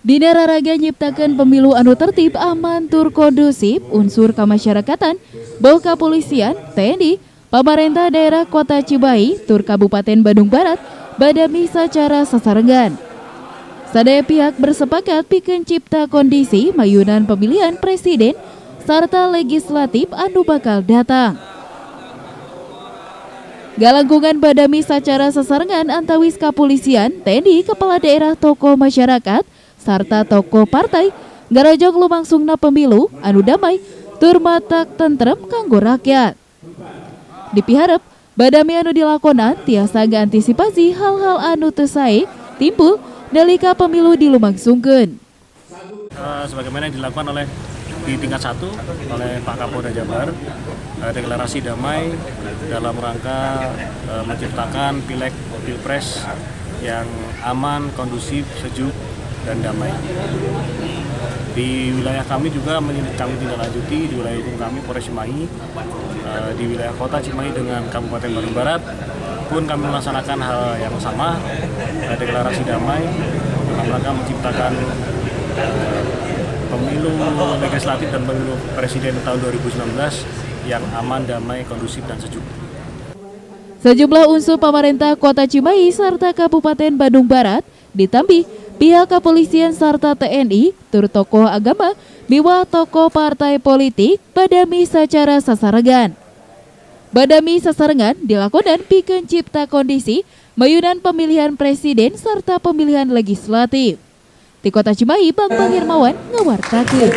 Dina Raraga nyiptakan pemilu anu tertib aman tur kondusif unsur kemasyarakatan, bau kepolisian, TNI, pemerintah daerah Kota Cimahi, tur Kabupaten Bandung Barat, badami sacara sasarengan. Sadaya pihak bersepakat pikeun cipta kondisi mayunan pemilihan presiden serta legislatif anu bakal datang. Galangkungan badami sacara sasarengan antawis kapolisian, TNI, kepala daerah, tokoh masyarakat, sarta tokoh partai garojong lumangsungna pemilu anu damai tur matak tentrem kanggo rakyat. Dipiharep badami anu dilakonan tiasa ngaantisipasi hal-hal anu teu sae timbul nalika pemilu dilumangsungkeun. Sebagaimana yang dilakukan oleh di tingkat 1 oleh Pak Kapolda Jabar, deklarasi damai dalam rangka menciptakan pileg pilpres yang aman, kondusif, sejuk, dan damai. Di wilayah kami juga kami tindak lanjuti di wilayah hukum kami Polres Cimahi, di wilayah Kota Cimahi dengan Kabupaten Bandung Barat pun kami melaksanakan hal yang sama, deklarasi damai dalam rangka menciptakan pemilu legislatif dan pemilu presiden tahun 2019 yang aman, damai, kondusif, dan sejuk. Sejumlah unsur pemerintah Kota Cimahi serta Kabupaten Bandung Barat ditambih pihak kepolisian serta TNI, tur tokoh agama, miwah tokoh partai politik badami sacara sasarengan. Badami sasarengan dilakonan pikeun cipta kondisi mayunan pemilihan presiden serta pemilihan legislatif. Di Kota Cimahi, Bang Hermawan ngawartakeun.